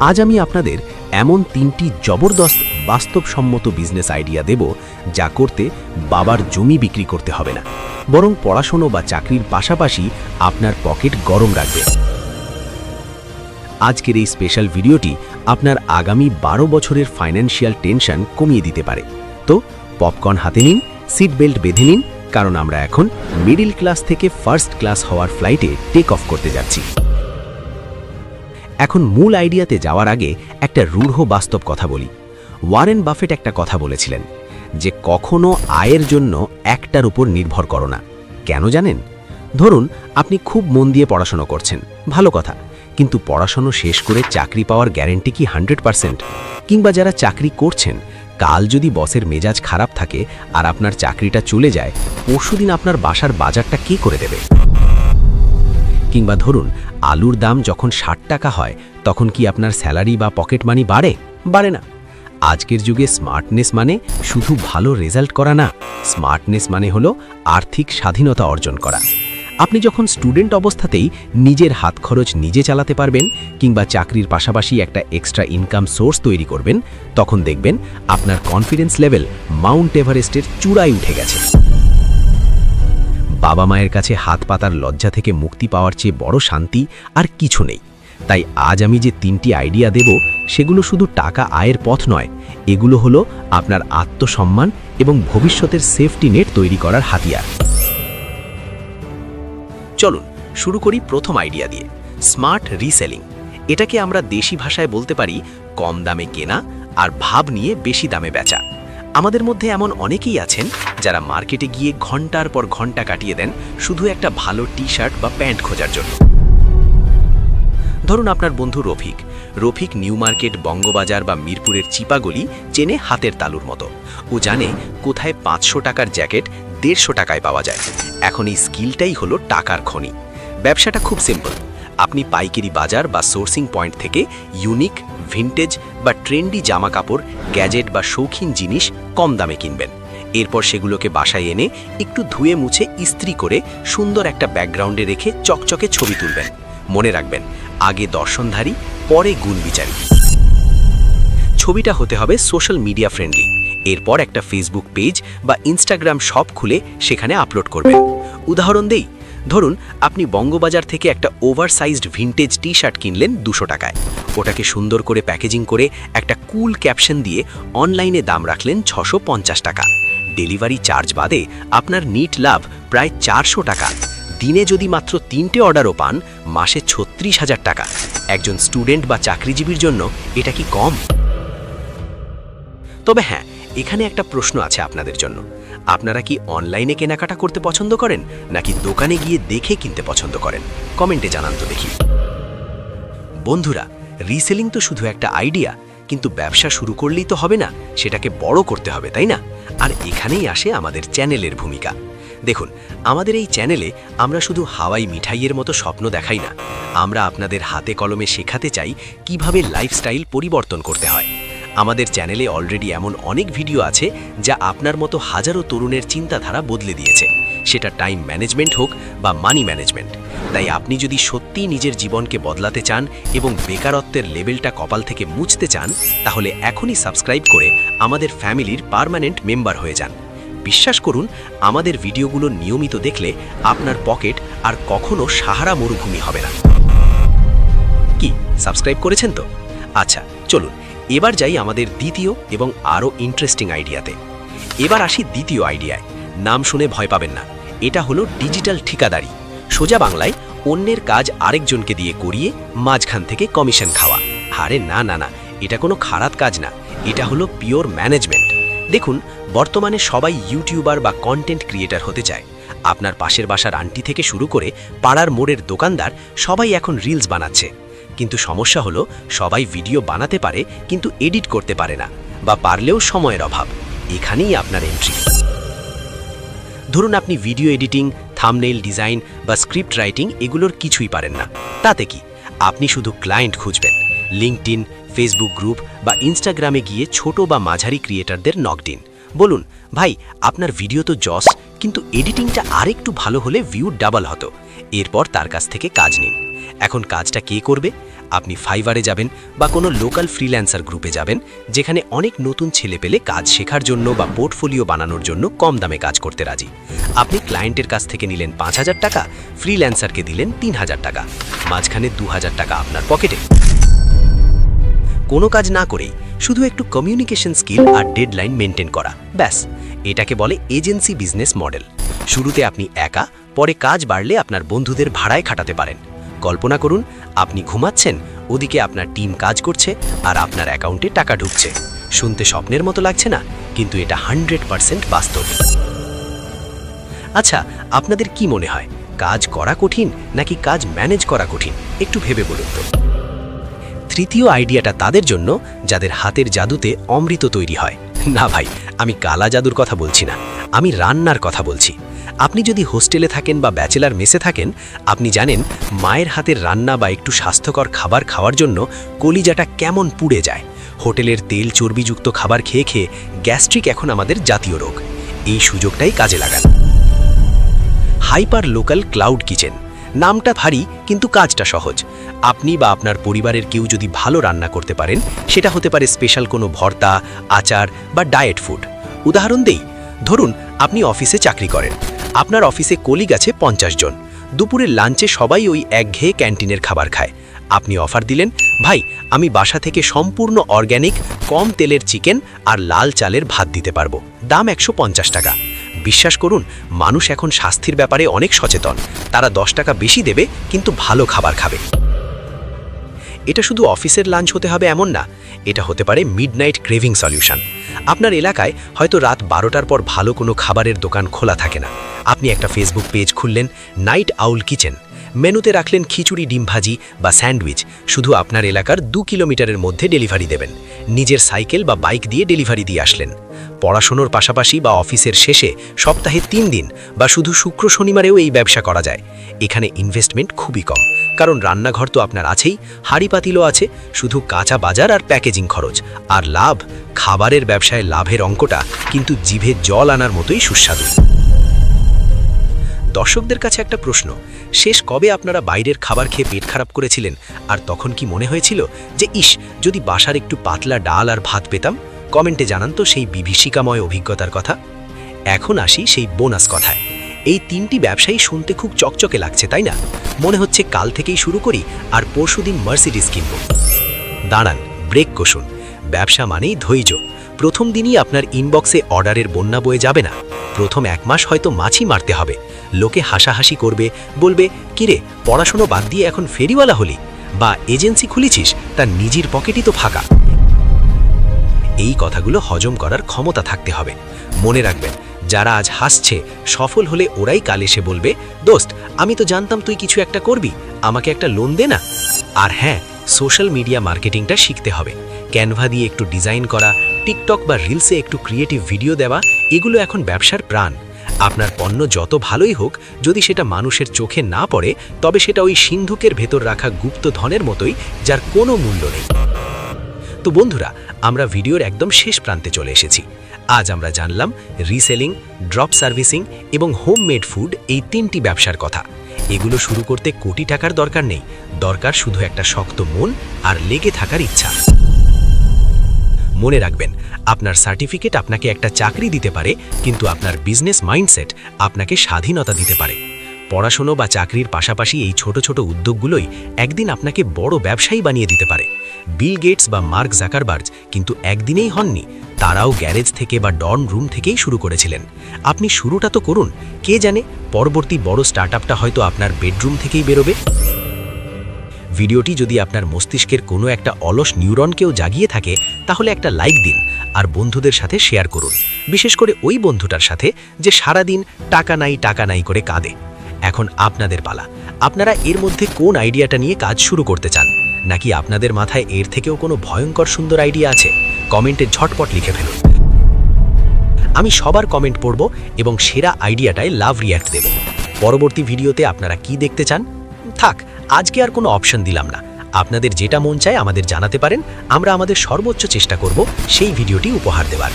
আজ আমি আপনাদের এমন 3টি জবরদস্ত বাস্তবসম্মত বিজনেস আইডিয়া দেব যা করতে বাবার জমি বিক্রি করতে হবে না, বরং পড়াশোনা বা চাকরির পাশাপাশি আপনার পকেট গরম রাখবে। আজকের এই স্পেশাল ভিডিওটি আপনার আগামী 12 বছরের ফাইন্যান্সিয়াল টেনশন কমিয়ে দিতে পারে। তো পপকর্ন হাতে নিন, সিট বেল্ট বেঁধে নিন, কারণ আমরা এখন মিডল ক্লাস থেকে ফার্স্ট ক্লাস হওয়ার ফ্লাইটে টেক অফ করতে যাচ্ছি। এখন মূল আইডিয়াতে যাওয়ার আগে একটা রূঢ় বাস্তব কথা বলি। ওয়ারেন বাফেট একটা কথা বলেছিলেন যে কখনো আয়ের জন্য একটার উপর নির্ভর করো না। কেন জানেন? ধরুন আপনি খুব মন দিয়ে পড়াশোনা করছেন, ভালো কথা, কিন্তু পড়াশোনা শেষ করে চাকরি পাওয়ার গ্যারেন্টি কি 100%? কিংবা যারা চাকরি করছেন, কাল যদি বসের মেজাজ খারাপ থাকে আর আপনার চাকরিটা চলে যায়, পরশুদিন আপনার বাসার বাজারটা কে করে দেবে? কিংবা ধরুন আলুর দাম যখন 60 টাকা হয়, তখন কি আপনার স্যালারি বা পকেট মানি বাড়ে না। আজকের যুগে স্মার্টনেস মানে শুধু ভালো রেজাল্ট করা না, স্মার্টনেস মানে হলো আর্থিক স্বাধীনতা অর্জন করা। আপনি যখন স্টুডেন্ট অবস্থাতেই নিজের হাত খরচ নিজে চালাতে পারবেন, কিংবা চাকরির পাশাপাশি একটা এক্সট্রা ইনকাম সোর্স তৈরি করবেন, তখন দেখবেন আপনার কনফিডেন্স লেভেল মাউন্ট এভারেস্টের চূড়ায় উঠে গেছে। বাবা মায়ের কাছে হাত পাতার লজ্জা থেকে মুক্তি পাওয়ার চেয়ে বড় শান্তি আর কিছু নেই। তাই আজ আমি যে 3টি আইডিয়া দেব, সেগুলো শুধু টাকা আয়ের পথ নয়, এগুলো হলো আপনার আত্মসম্মান এবং ভবিষ্যতের সেফটি নেট তৈরি করার হাতিয়ার। চলুন শুরু করি প্রথম আইডিয়া দিয়ে, স্মার্ট রিসেলিং। এটাকে আমরা দেশি ভাষায় বলতে পারি কম দামে কেনা আর ভাব নিয়ে বেশি দামে বেচা। আমাদের মধ্যে এমন অনেকেই আছেন যারা মার্কেটে গিয়ে ঘন্টার পর ঘন্টা কাটিয়ে দেন শুধু একটা ভালো টি-শার্ট বা প্যান্ট খোঁজার জন্য। ধরুন আপনার বন্ধু রফিক নিউ মার্কেট, বঙ্গবাজার বা মিরপুরের চিপাগলি চেনে হাতের তালুর মতো। ও জানে কোথায় 500 টাকার জ্যাকেট 150 টাকায় পাওয়া যায়। এখন এই স্কিলটাই হলো টাকার খনি। ব্যবসাটা খুব সিম্পল। আপনি পাইকারি বাজার বা সোর্সিং পয়েন্ট থেকে ইউনিক, ভিনটেজ বা ট্রেন্ডি জামা কাপড়, গ্যাজেট বা শৌখিন জিনিস কম দামে কিনবেন। এরপর সেগুলোকে বাসায় এনে একটু ধুয়ে মুছে ইস্ত্রি করে সুন্দর একটা ব্যাকগ্রাউন্ডে রেখে চকচকে ছবি তুলবেন। মনে রাখবেন, আগে দর্শনধারী, পরে গুণবিচারী। ছবিটা হতে হবে সোশ্যাল মিডিয়া ফ্রেন্ডলি। এরপর একটা ফেসবুক পেজ বা ইনস্টাগ্রাম শপ খুলে সেখানে আপলোড করবেন। উদাহরণ দেই, ধরুন আপনি বঙ্গবাজার থেকে একটা ওভারসাইজড ভিনটেজ টি-শার্ট কিনলেন 200 টাকায়। ওটাকে সুন্দর করে প্যাকেজিং করে একটা কুল ক্যাপশন দিয়ে অনলাইনে দাম রাখলেন 650 টাকা। ডেলিভারি চার্জ বাদে আপনার নিট লাভ প্রায় 400 টাকা। দিনে যদি মাত্র 3টে অর্ডারও পান, মাসে 36,000 টাকা। একজন স্টুডেন্ট বা চাকরিজীবীর জন্য এটা কি কম? তবে হ্যাঁ, এখানে একটা প্রশ্ন আছে আপনাদের জন্য। আপনারা কি অনলাইনে কেনাকাটা করতে পছন্দ করেন, নাকি দোকানে গিয়ে দেখে কিনতে পছন্দ করেন? কমেন্টে জানান তো দেখি। বন্ধুরা, রিসেলিং তো শুধু একটা আইডিয়া, কিন্তু ব্যবসা শুরু করলেই তো হবে না, সেটাকে বড় করতে হবে, তাই না? আর এখানেই আসে আমাদের চ্যানেলের ভূমিকা। দেখুন, আমাদের এই চ্যানেলে আমরা শুধু হাওয়াই মিঠাইয়ের মতো স্বপ্ন দেখাই না, আমরা আপনাদের হাতে কলমে শেখাতে চাই কিভাবে লাইফস্টাইল পরিবর্তন করতে হয়। আমাদের চ্যানেলে অলরেডি এমন অনেক ভিডিও আছে যা আপনার মতো হাজারো তরুণের চিন্তাধারা বদলে দিয়েছে, সেটা টাইম ম্যানেজমেন্ট হোক বা মানি ম্যানেজমেন্ট। তাই আপনি যদি সত্যিই নিজের জীবনকে বদলাতে চান এবং বেকারত্বের লেভেলটা কপাল থেকে মুছতে চান, তাহলে এখনই সাবস্ক্রাইব করে আমাদের ফ্যামিলির পার্মানেন্ট মেম্বার হয়ে যান। বিশ্বাস করুন, আমাদের ভিডিওগুলো নিয়মিত দেখলে আপনার পকেট আর কখনো সাহারা মরুভূমি হবে না। কি সাবস্ক্রাইব করেছেন তো? আচ্ছা, চলুন এবার যাই আমাদের দ্বিতীয় এবং আরও ইন্টারেস্টিং আইডিয়াতে। এবার আসি দ্বিতীয় আইডিয়ায়। নাম শুনে ভয় পাবেন না, এটা হলো ডিজিটাল ঠিকাদারি। সোজা বাংলায় অন্যের কাজ আরেকজনকে দিয়ে করিয়ে মাঝখান থেকে কমিশন খাওয়া। আরে না না না, এটা কোনো খারাপ কাজ না, এটা হলো পিওর ম্যানেজমেন্ট। দেখুন, বর্তমানে সবাই ইউটিউবার বা কন্টেন্ট ক্রিয়েটার হতে চায়। আপনার পাশের বাসার আন্টি থেকে শুরু করে পাড়ার মোড়ের দোকানদার সবাই এখন রিলস বানাচ্ছে। কিন্তু সমস্যা হলো, সবাই ভিডিও বানাতে পারে কিন্তু এডিট করতে পারে না, বা পারলেও সময়ের অভাব। এখানেই আপনার এন্ট্রি। ধরুন আপনি ভিডিও এডিটিং, থাম্বনেইল ডিজাইন বা স্ক্রিপ্ট রাইটিং এগুলোর কিছুই পারেন না। তাতে কি, আপনি শুধু ক্লায়েন্ট খুঁজবেন। লিঙ্কডইন, ফেসবুক গ্রুপ বা ইনস্টাগ্রামে গিয়ে ছোট বা মাঝারি ক্রিয়েটারদের নক দিন। বলুন, ভাই আপনার ভিডিও তো জস, কিন্তু এডিটিংটা আরেকটু ভালো হলে ভিউ ডাবল হতো। এরপর তার কাছ থেকে কাজ নিন। এখন কাজটা কে করবে? আপনি ফাইভারে যাবেন বা কোনো লোকাল ফ্রিল্যান্সার গ্রুপে যাবেন, যেখানে অনেক নতুন ছেলেপেলে কাজ শেখার জন্য বা পোর্টফোলিও বানানোর জন্য কম দামে কাজ করতে রাজি। আপনি ক্লায়েন্টের কাছ থেকে নিলেন 5,000 টাকা, ফ্রিল্যান্সারকে দিলেন 3,000 টাকা, মাঝখানে 2,000 টাকা আপনার পকেটে। কোনো কাজ না করেই শুধু একটু কমিউনিকেশন স্কিল আর ডেডলাইন মেনটেন করা, ব্যাস। এটাকে বলে এজেন্সি বিজনেস মডেল। শুরুতে আপনি একা, পরে কাজ বাড়লে আপনার বন্ধুদের ভাড়ায় খাটাতে পারেন। কল্পনা করুন, আপনি ঘুমাচ্ছেন, ওদিকে আপনার টিম কাজ করছে আর আপনার অ্যাকাউন্টে টাকা ঢুকছে। শুনতে স্বপ্নের মতো লাগছে না? কিন্তু এটা 100% বাস্তব। আচ্ছা, আপনাদের কি মনে হয়, কাজ করা কঠিন নাকি কাজ ম্যানেজ করা কঠিন? একটু ভেবে বলুন তো। তৃতীয় আইডিয়াটা তাদের জন্য যাদের হাতের জাদুতে অমৃত তৈরি হয়। না ভাই, আমি কালা জাদুর কথা বলছি না, আমি রান্নার কথা বলছি। আপনি যদি হোস্টেলে থাকেন বা ব্যাচেলার মেসে থাকেন, আপনি জানেন মায়ের হাতের রান্না বা একটু স্বাস্থ্যকর খাবার খাওয়ার জন্য কলিজাটা কেমন পুড়ে যায়। হোটেলের তেল চর্বিযুক্ত খাবার খেয়ে খেয়ে গ্যাস্ট্রিক এখন আমাদের জাতীয় রোগ। এই সুযোগটাই কাজে লাগান। হাইপার লোকাল ক্লাউড কিচেন নামটা ভারী, কিন্তু কাজটা সহজ। আপনি বা আপনার পরিবারের কেউ যদি ভালো রান্না করতে পারেন, সেটা হতে পারে স্পেশাল কোনো ভর্তা, আচার বা ডায়েট ফুড। উদাহরণ দেই, ধরুন আপনি অফিসে চাকরি করেন, আপনার অফিসে কলিগ আছে 50 জন। দুপুরের লাঞ্চে সবাই ওই একঘেয়ে ক্যান্টিনের খাবার খায়। আপনি অফার দিলেন, ভাই আমি বাসা থেকে সম্পূর্ণ অর্গ্যানিক কম তেলের চিকেন আর লাল চালের ভাত দিতে পারবো, দাম 150 টাকা। বিশ্বাস করুন, মানুষ এখন স্বাস্থ্যের ব্যাপারে অনেক সচেতন। তারা 10 টাকা বেশি দেবে, কিন্তু ভালো খাবার খাবে। এটা শুধু অফিসের লাঞ্চ হতে হবে এমন না, এটা হতে পারে মিডনাইট ক্রেভিং সলিউশন। আপনার এলাকায় হয়তো রাত 12টার পর ভালো কোনো খাবারের দোকান খোলা থাকে না। আপনি একটা ফেসবুক পেজ খুললেন, নাইট আউল কিচেন। মেনুতে রাখলেন খিচুড়ি, ডিম ভাজি বা স্যান্ডউইচ। শুধু আপনার এলাকার 2 কিলোমিটারের মধ্যে ডেলিভারি দেবেন। নিজের সাইকেল বা বাইক দিয়ে ডেলিভারি দিয়ে আসলেন। পড়াশোনার পাশাপাশি বা অফিসের শেষে সপ্তাহে 3 দিন বা শুধু শুক্র শনিবারেও এই ব্যবসা করা যায়। এখানে ইনভেস্টমেন্ট খুবই কম, কারণ রান্নাঘর তো আপনার আছেই, হাঁড়ি পাতিলও আছে, শুধু কাঁচা বাজার আর প্যাকেজিং খরচ। আর লাভ, খাবারের ব্যবসায় লাভের অঙ্কটা কিন্তু জিভে জল আনার মতোই সুস্বাদু। দর্শকদের কাছে একটা প্রশ্ন, শেষ কবে আপনারা বাইরের খাবার খেয়ে পেট খারাপ করেছিলেন? আর তখন কি মনে হয়েছিল যে ইস, যদি বাসার একটু পাতলা ডাল আর ভাত পেতাম? কমেন্টে জানান তো সেই বিভীষিকাময় অভিজ্ঞতার কথা। এখন আসি সেই বোনাস কথায়। এই 3টি ব্যবসায়ী শুনতে খুব চকচকে লাগছে, তাই না? মনে হচ্ছে কাল থেকেই শুরু করি আর পরশুদিন মার্সিডিজ কিনব। দাঁড়ান, ব্রেক কষুন। ব্যবসা মানেই ধৈর্য। প্রথম দিনই আপনার ইনবক্সে অর্ডারের বন্যা বয়ে যাবে না। প্রথম 1 মাস হয়তো মাছি মারতে হবে। লোকে হাসাহাসি করবে, বলবে কিরে পড়াশোনা বাদ দিয়ে এখন ফেরিওয়ালা হলি, বা এজেন্সি খুলেছিস, তার নিজের পকেটই তো ফাঁকা। এই কথাগুলো হজম করার ক্ষমতা থাকতে হবে। মনে রাখবেন, যারা আজ হাসছে সফল হলে ওরাই কাল এসে বলবে, দোস্ত আমি তো জানতাম তুই কিছু একটা করবি, আমাকে একটা লোন দে না। আর হ্যাঁ, সোশ্যাল মিডিয়া মার্কেটিংটা শিখতে হবে। ক্যানভা দিয়ে একটু ডিজাইন করা, টিকটক বা রিলসে একটু ক্রিয়েটিভ ভিডিও দেওয়া, এগুলো এখন ব্যবসার প্রাণ। আপনার পণ্য যত ভালোই হোক, যদি সেটা মানুষের চোখে না পড়ে, তবে সেটা ওই সিন্ধুকের ভেতর রাখা গুপ্ত ধনের মতোই, যার কোনো মূল্য নেই। তো বন্ধুরা, আমরা ভিডিওর একদম শেষ প্রান্তে চলে এসেছি। আজ আমরা জানলাম রিসেলিং, ড্রপ সার্ভিসিং এবং হোমমেড ফুড, এই 3টি ব্যবসার কথা। এগুলো শুরু করতে কোটি টাকার দরকার নেই, দরকার শুধু একটা শক্ত মন আর লেগে থাকার ইচ্ছা। মনে রাখবেন, আপনার সার্টিফিকেট আপনাকে একটা চাকরি দিতে পারে, কিন্তু আপনার বিজনেস মাইন্ডসেট আপনাকে স্বাধীনতা দিতে পারে। পড়াশোনা বা চাকরির পাশাপাশি এই ছোট ছোট উদ্যোগগুলোই একদিন আপনাকে বড় ব্যবসায়ী বানিয়ে দিতে পারে। বিল গেটস বা মার্ক জাকারবার্গ কিন্তু একদিনেই হননি, তারাও গ্যারেজ থেকে বা ডর্ম রুম থেকেই শুরু করেছিলেন। আপনি শুরুটা তো করুন, কে জানে পরবর্তী বড় স্টার্টআপটা হয়তো আপনার বেডরুম থেকেই বেরোবে। ভিডিওটি যদি আপনার মস্তিষ্কের কোনো একটা অলস নিউরনকেও জাগিয়ে থাকে, তাহলে একটা লাইক দিন আর বন্ধুদের সাথে শেয়ার করুন, বিশেষ করে ওই বন্ধুটার সাথে যে সারাদিন টাকা নাই করে কাঁদে। এখন আপনাদের পালা। আপনারা এর মধ্যে কোন আইডিয়াটা নিয়ে কাজ শুরু করতে চান, নাকি আপনাদের মাথায় এর থেকেও কোনো ভয়ঙ্কর সুন্দর আইডিয়া আছে? কমেন্টে ঝটপট লিখে ফেলুন। আমি সবার কমেন্ট পড়ব এবং সেরা আইডিয়াটায় লাভ রিয়্যাক্ট দেব। পরবর্তী ভিডিওতে আপনারা কি দেখতে চান? থাক, আজকে আর কোনো অপশন দিলাম না। আপনাদের যেটা মন চায় আমাদের জানাতে পারেন, আমরা আমাদের সর্বোচ্চ চেষ্টা করব সেই ভিডিওটি উপহার দেওয়ার।